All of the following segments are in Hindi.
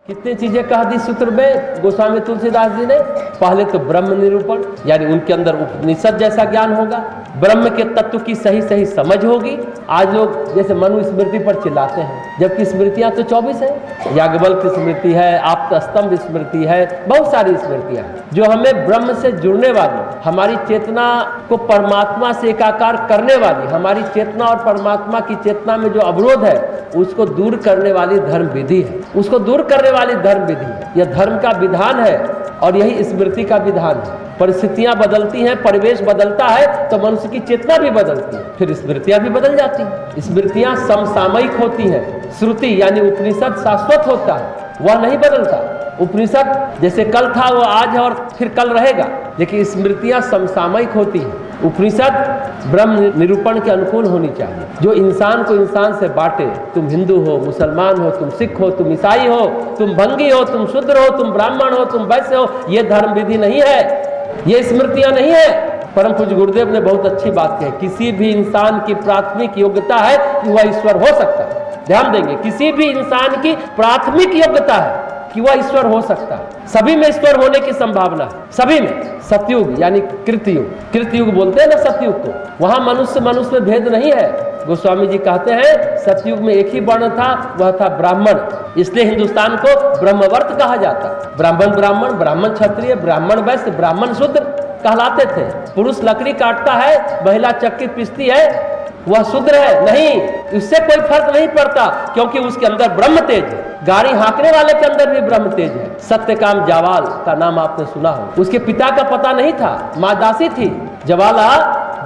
कितनी चीजें कह दी सूत्र में गोस्वामी तुलसीदास जी ने। पहले तो ब्रह्म निरूपण, यानी उनके अंदर उपनिषद जैसा ज्ञान होगा, ब्रह्म के तत्व की सही सही समझ होगी। आज लोग जैसे मनु स्मृति पर चिल्लाते हैं, जबकि स्मृतियां तो 24 है। याज्ञवल्क्य की स्मृति है, आप्तस्तंभ स्मृति है, बहुत सारी स्मृतियां हैं जो हमें ब्रह्म से जुड़ने वाली, हमारी चेतना को परमात्मा से एकाकार करने वाली, हमारी चेतना और परमात्मा की चेतना में जो अवरोध है उसको दूर करने वाली धर्म विधि है, उसको दूर करने वाली धर्म विधि है। यह धर्म का विधान है और यही स्मृति का विधान है। परिस्थितियां बदलती हैं, परिवेश बदलता है तो मनुष्य की चेतना भी बदलती है, फिर स्मृतियां भी बदल जाती हैं। स्मृतियां समसामयिक होती हैं। श्रुति यानी उपनिषद शाश्वत होता है, वह नहीं बदलता। उपनिषद जैसे कल था वो आज है और फिर कल रहेगा, लेकिन स्मृतियां समसामयिक होती हैं। उपनिषद ब्रह्म निरूपण के अनुकूल होनी चाहिए, जो इंसान को इंसान से बांटे। तुम हिंदू हो, मुसलमान हो, तुम सिख हो, तुम ईसाई हो, तुम भंगी हो, तुम शूद्र हो, तुम ब्राह्मण हो, तुम वैश्य हो, ये धर्म विधि नहीं है, ये स्मृतियां नहीं है। परम पूज्य गुरुदेव ने बहुत अच्छी बात कही, किसी भी इंसान की प्राथमिक योग्यता है कि वह ईश्वर हो सकता है। ध्यान देंगे, किसी भी इंसान की प्राथमिक योग्यता है कि वह ईश्वर हो सकता है। सभी में ईश्वर होने की संभावना है, सभी में। सतयुग यानी कृतयुग, कृतयुग बोलते हैं ना सतयुग को, वहां मनुष्य में भेद नहीं है। गोस्वामी जी कहते हैं सतयुग में एक ही वर्ण था, वह था ब्राह्मण, इसलिए हिंदुस्तान को ब्रह्मवर्त कहा जाता। ब्राह्मण ब्राह्मण, ब्राह्मण क्षत्रिय, ब्राह्मण वैश्य, ब्राह्मण शूद्र कहलाते थे। पुरुष लकड़ी काटता है, महिला चक्की पीसती है, वह शूद्र है नहीं, इससे कोई फर्क नहीं पड़ता, क्योंकि उसके अंदर ब्रह्म तेज है। गाड़ी हाँकने वाले के अंदर भी ब्रह्म तेज है। सत्यकाम जावाल का नाम आपने सुना हो, उसके पिता का पता नहीं था, माँ दासी थी, जवाला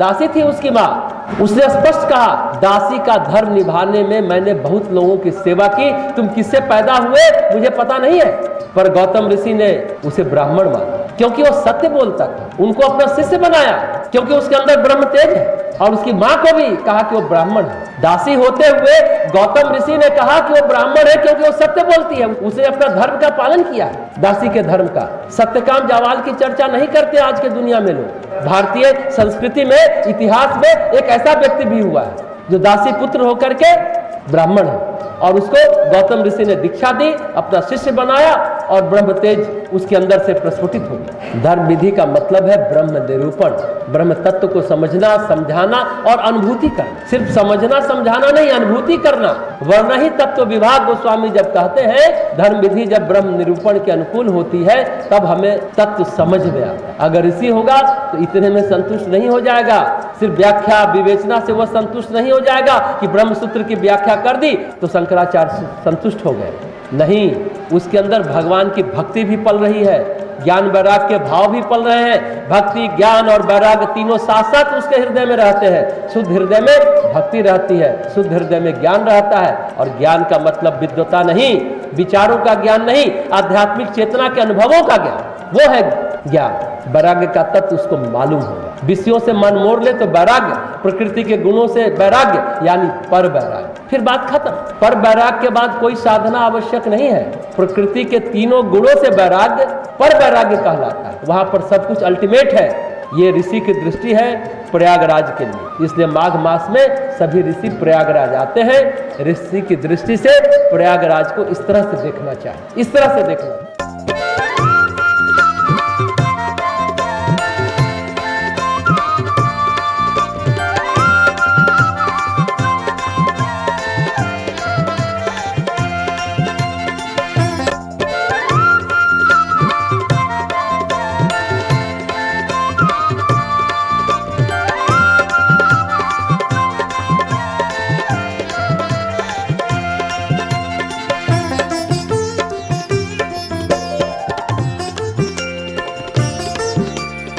दासी थी उसकी माँ। उसने स्पष्ट कहा, दासी का धर्म निभाने में मैंने बहुत लोगों की सेवा की, तुम किससे पैदा हुए मुझे पता नहीं है। पर गौतम ऋषि ने उसे ब्राह्मण माना, क्योंकि वो सत्य बोलता था। उनको अपना शिष्य बनाया, क्योंकि उसके अंदर ब्रह्म तेज है। और उसकी माँ को भी कहा कि वो ब्राह्मण है। दासी होते हुए गौतम ऋषि ने कहा कि वो ब्राह्मण है, क्योंकि वो सत्य बोलती है। उसने अपना धर्म का पालन किया है, दासी के धर्म का। सत्यकाम जावाल की चर्चा नहीं करते आज के दुनिया में लोग। भारतीय संस्कृति में, इतिहास में एक ऐसा व्यक्ति भी हुआ है जो दासी पुत्र होकर के ब्राह्मण है, और उसको गौतम ऋषि ने दीक्षा दी, अपना शिष्य बनाया, और ब्रह्म तेज उसके अंदर से प्रस्फुटित हो गया। धर्म विधि का मतलब है ब्रह्म निरूपण, ब्रह्म तत्व को समझना, समझाना और अनुभूति करना। सिर्फ समझना समझाना नहीं, अनुभूति करना। वर्ण ही तत्व विभाग गोस्वामी जब कहते हैं धर्म विधि जब ब्रह्म निरूपण के अनुकूल होती है तब हमें तत्व समझ में आता। अगर ऋषि होगा तो इतने में संतुष्ट नहीं हो जाएगा, सिर्फ व्याख्या विवेचना से वह संतुष्ट नहीं हो जाएगा कि ब्रह्म सूत्र की व्याख्या कर दी तो शंकराचार्य संतुष्ट हो गए। नहीं, उसके अंदर भगवान की भक्ति भी पल रही है, ज्ञान वैराग्य के भाव भी पल रहे हैं। भक्ति, ज्ञान और वैराग्य तीनों साथ साथ उसके हृदय में रहते हैं। शुद्ध हृदय में भक्ति रहती है, शुद्ध हृदय में ज्ञान रहता है। और ज्ञान का मतलब विद्वता नहीं, विचारों का ज्ञान नहीं, आध्यात्मिक चेतना के अनुभवों का ज्ञान, वो है ज्ञान। वैराग्य का तत्व उसको मालूम होगा। विषयों से मन मोड़ ले तो वैराग्य, प्रकृति के गुणों से वैराग्य यानी पर वैराग्य, फिर बात खत्म। पर वैराग्य के बाद कोई साधना आवश्यक नहीं है। प्रकृति के तीनों गुणों से वैराग्य पर वैराग्य कहलाता है, वहां पर सब कुछ अल्टीमेट है। ये ऋषि की दृष्टि है प्रयागराज के लिए, इसलिए माघ मास में सभी ऋषि प्रयागराज आते हैं। ऋषि की दृष्टि से प्रयागराज को इस तरह से देखना चाहिए, इस तरह से देखना।